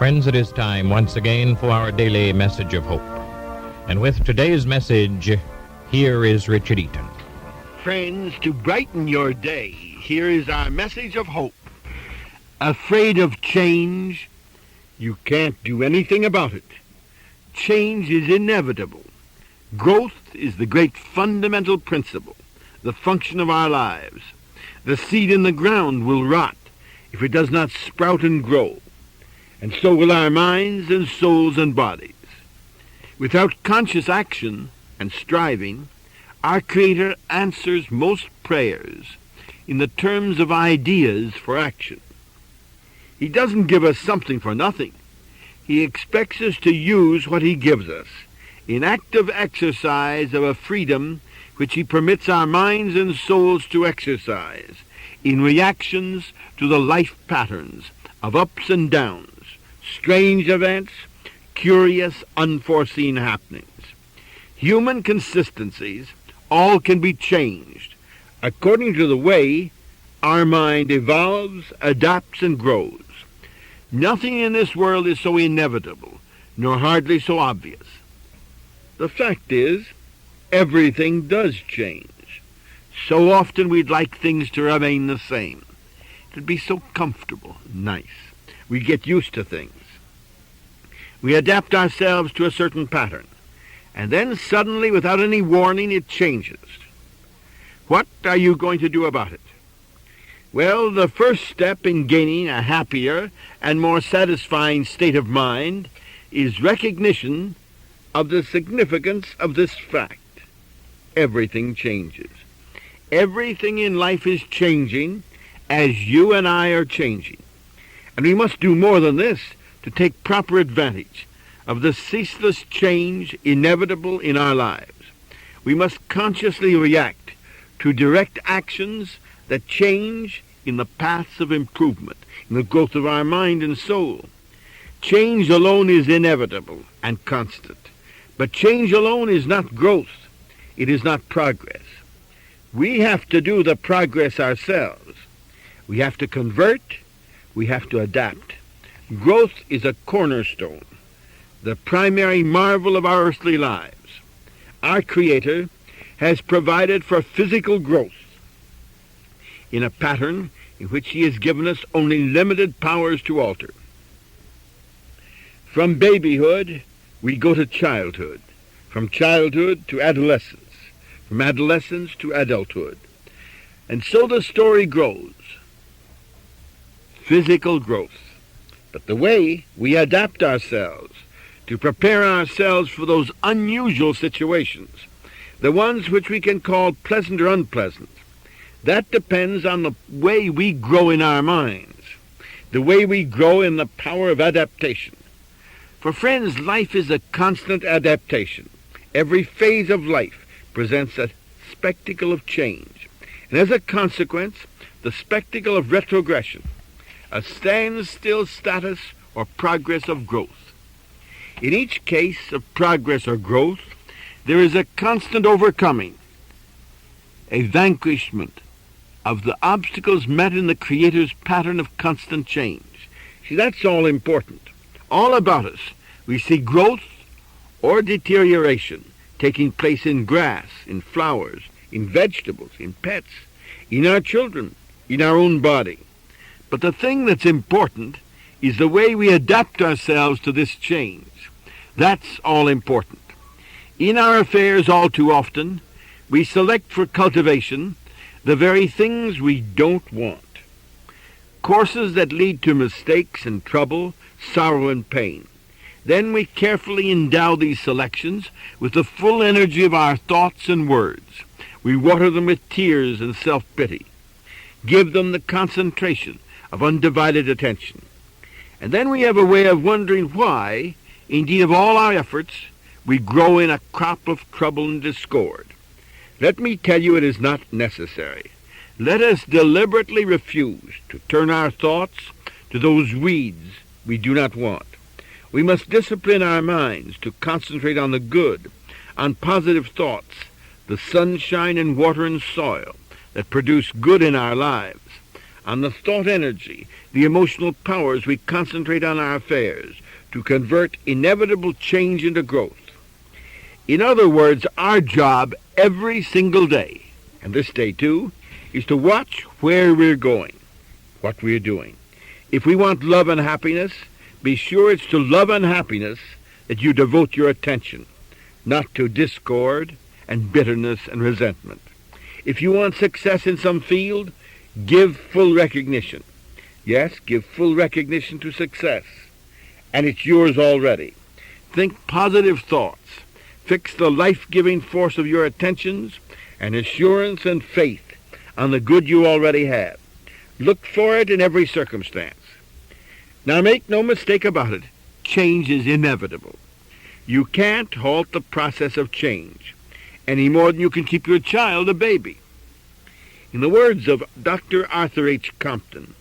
Friends, it is time once again for our daily message of hope. And with today's message, here is Richard Eaton. Friends, to brighten your day, here is our message of hope. Afraid of change? You can't do anything about it. Change is inevitable. Growth is the great fundamental principle, the function of our lives. The seed in the ground will rot if it does not sprout and grow, and so will our minds and souls and bodies. Without conscious action and striving, our Creator answers most prayers in the terms of ideas for action. He doesn't give us something for nothing. He expects us to use what He gives us in active exercise of a freedom which He permits our minds and souls to exercise in reactions to the life patterns of ups and downs, strange events, curious, unforeseen happenings. Human consistencies all can be changed according to the way our mind evolves, adapts, and grows. Nothing in this world is so inevitable, nor hardly so obvious. The fact is, everything does change. So often we'd like things to remain the same. It'd be so comfortable, nice. We get used to things. We adapt ourselves to a certain pattern, and then suddenly, without any warning, it changes. What are you going to do about it? Well, the first step in gaining a happier and more satisfying state of mind is recognition of the significance of this fact. Everything changes. Everything in life is changing as you and I are changing. And we must do more than this to take proper advantage of the ceaseless change inevitable in our lives. We must consciously react to direct actions that change in the paths of improvement, in the growth of our mind and soul. Change alone is inevitable and constant, but change alone is not growth. It is not progress. We have to do the progress ourselves. We have to convert. We have to adapt. Growth is a cornerstone, the primary marvel of our earthly lives. Our Creator has provided for physical growth in a pattern in which He has given us only limited powers to alter. From babyhood, we go to childhood. From childhood to adolescence. From adolescence to adulthood. And so the story grows. Physical growth. But the way we adapt ourselves to prepare ourselves for those unusual situations, the ones which we can call pleasant or unpleasant, that depends on the way we grow in our minds, the way we grow in the power of adaptation. For friends, life is a constant adaptation. Every phase of life presents a spectacle of change, and as a consequence, the spectacle of retrogression, a standstill status or progress of growth. In each case of progress or growth, there is a constant overcoming, a vanquishment of the obstacles met in the Creator's pattern of constant change. See, that's all important. All about us, we see growth or deterioration taking place in grass, in flowers, in vegetables, in pets, in our children, in our own body. But the thing that's important is the way we adapt ourselves to this change. That's all important. In our affairs, all too often, we select for cultivation the very things we don't want. Courses that lead to mistakes and trouble, sorrow and pain. Then we carefully endow these selections with the full energy of our thoughts and words. We water them with tears and self-pity. Give them the concentration of undivided attention. And then we have a way of wondering why, indeed of all our efforts, we grow in a crop of trouble and discord. Let me tell you, it is not necessary. Let us deliberately refuse to turn our thoughts to those weeds we do not want. We must discipline our minds to concentrate on the good, on positive thoughts, the sunshine and water and soil that produce good in our lives, on the thought energy, the emotional powers we concentrate on our affairs to convert inevitable change into growth. In other words, our job every single day, and this day too, is to watch where we're going, what we're doing. If we want love and happiness, be sure it's to love and happiness that you devote your attention, not to discord and bitterness and resentment. If you want success in some field, give full recognition. Yes, give full recognition to success, and it's yours already. Think positive thoughts. Fix the life-giving force of your attentions and assurance and faith on the good you already have. Look for it in every circumstance. Now make no mistake about it, change is inevitable. You can't halt the process of change any more than you can keep your child a baby. In the words of Dr. Arthur H. Compton,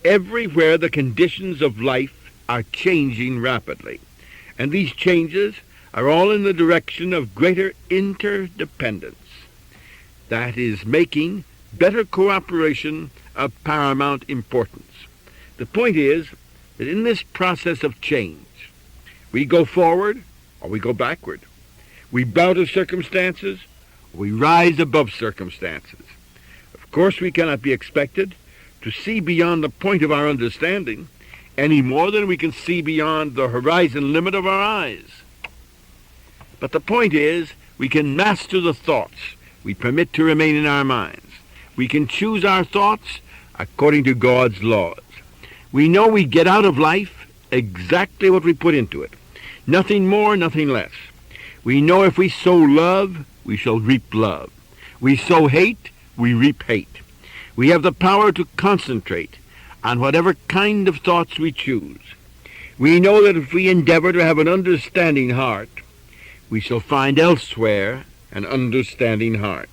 everywhere the conditions of life are changing rapidly, and these changes are all in the direction of greater interdependence. That is, making better cooperation of paramount importance. The point is that in this process of change, we go forward or we go backward. We bow to circumstances or we rise above circumstances. Of course, we cannot be expected to see beyond the point of our understanding any more than we can see beyond the horizon limit of our eyes. But the point is, we can master the thoughts we permit to remain in our minds. We can choose our thoughts according to God's laws. We know we get out of life exactly what we put into it. Nothing more, nothing less. We know if we sow love, we shall reap love. We sow hate, we reap hate. We have the power to concentrate on whatever kind of thoughts we choose. We know that if we endeavor to have an understanding heart, we shall find elsewhere an understanding heart.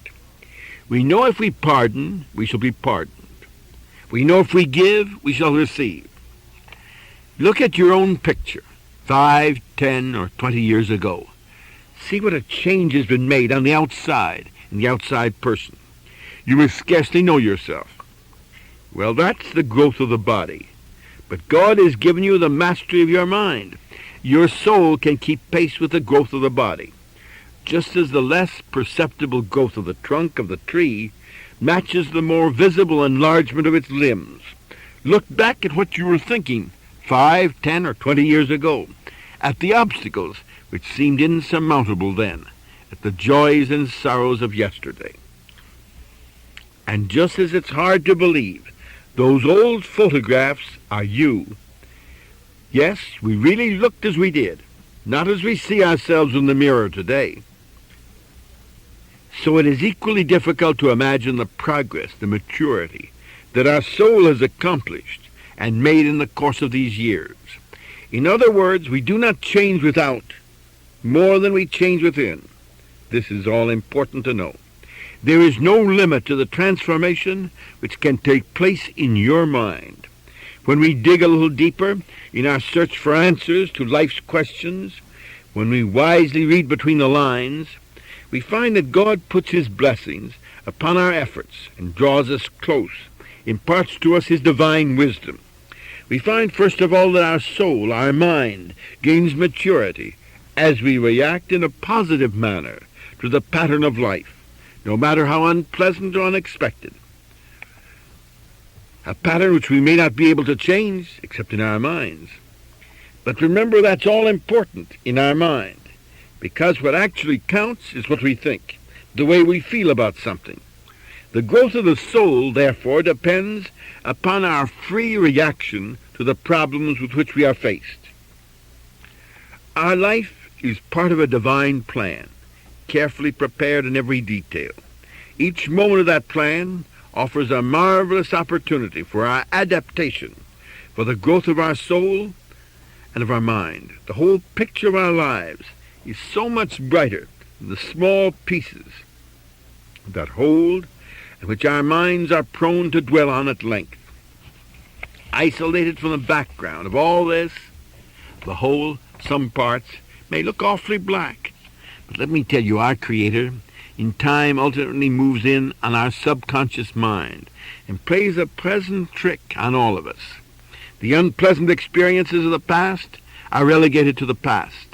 We know if we pardon, we shall be pardoned. We know if we give, we shall receive. Look at your own picture, 5, 10, or 20 years ago. See what a change has been made on the outside, in the outside person. You will scarcely know yourself. Well, that's the growth of the body. But God has given you the mastery of your mind. Your soul can keep pace with the growth of the body, just as the less perceptible growth of the trunk of the tree matches the more visible enlargement of its limbs. Look back at what you were thinking 5, 10, or 20 years ago, at the obstacles which seemed insurmountable then, at the joys and sorrows of yesterday. And just as it's hard to believe, those old photographs are you. Yes, we really looked as we did, not as we see ourselves in the mirror today. So it is equally difficult to imagine the progress, the maturity that our soul has accomplished and made in the course of these years. In other words, we do not change without more than we change within. This is all important to know. There is no limit to the transformation which can take place in your mind. When we dig a little deeper in our search for answers to life's questions, when we wisely read between the lines, we find that God puts his blessings upon our efforts and draws us close, imparts to us his divine wisdom. We find, first of all, that our soul, our mind, gains maturity as we react in a positive manner to the pattern of life, no matter how unpleasant or unexpected. A pattern which we may not be able to change except in our minds. But remember, that's all important in our mind, because what actually counts is what we think, the way we feel about something. The growth of the soul, therefore, depends upon our free reaction to the problems with which we are faced. Our life is part of a divine plan, carefully prepared in every detail. Each moment of that plan offers a marvelous opportunity for our adaptation, for the growth of our soul and of our mind. The whole picture of our lives is so much brighter than the small pieces that hold and which our minds are prone to dwell on at length. Isolated from the background of all this, the whole, some parts, may look awfully black. But let me tell you, our Creator in time ultimately moves in on our subconscious mind and plays a pleasant trick on all of us. The unpleasant experiences of the past are relegated to the past.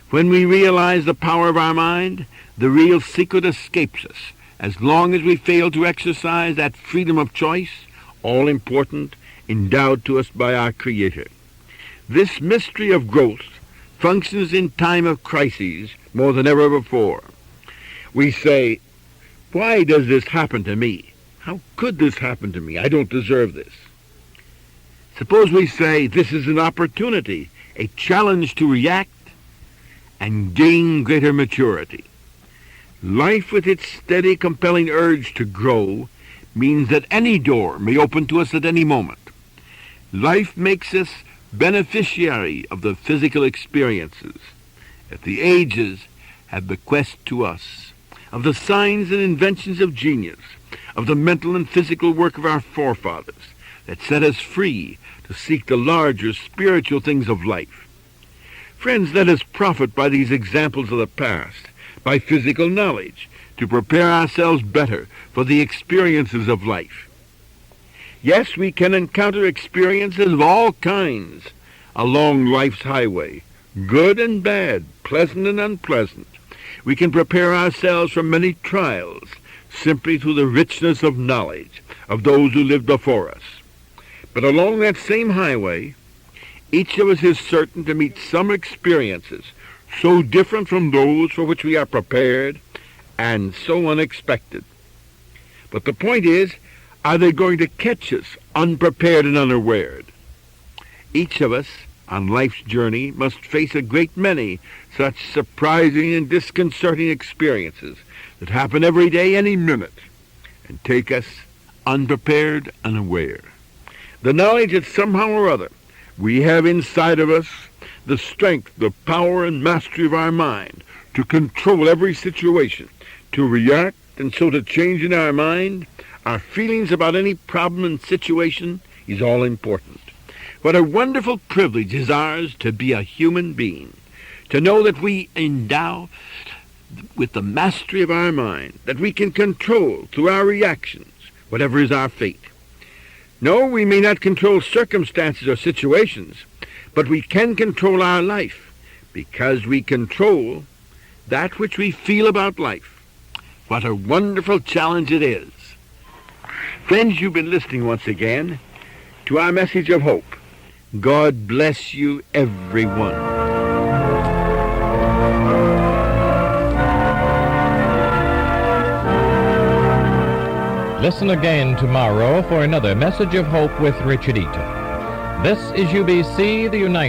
When we realize the power of our mind, the real secret escapes us, as long as we fail to exercise that freedom of choice, all important, endowed to us by our Creator. This mystery of growth functions in time of crises more than ever before. We say, why does this happen to me? How could this happen to me? I don't deserve this. Suppose we say this is an opportunity, a challenge to react and gain greater maturity. Life, with its steady, compelling urge to grow, means that any door may open to us at any moment. Life makes us beneficiary of the physical experiences that the ages have bequeathed to us, of the signs and inventions of genius, of the mental and physical work of our forefathers that set us free to seek the larger spiritual things of life. Friends, let us profit by these examples of the past, by physical knowledge, to prepare ourselves better for the experiences of life. Yes, we can encounter experiences of all kinds along life's highway, good and bad, pleasant and unpleasant. We can prepare ourselves for many trials simply through the richness of knowledge of those who lived before us. But along that same highway, each of us is certain to meet some experiences so different from those for which we are prepared and so unexpected. But the point is, are they going to catch us unprepared and unaware? Each of us on life's journey must face a great many such surprising and disconcerting experiences that happen every day, any minute, and take us unprepared, unaware. The knowledge that somehow or other we have inside of us the strength, the power, and mastery of our mind to control every situation, to react, and so to change in our mind our feelings about any problem and situation is all important. What a wonderful privilege is ours to be a human being, to know that we endow with the mastery of our mind, that we can control through our reactions whatever is our fate. No, we may not control circumstances or situations, but we can control our life because we control that which we feel about life. What a wonderful challenge it is. Friends, you've been listening once again to our message of hope. God bless you, everyone. Listen again tomorrow for another message of hope with Richard Eaton. This is UBC, the United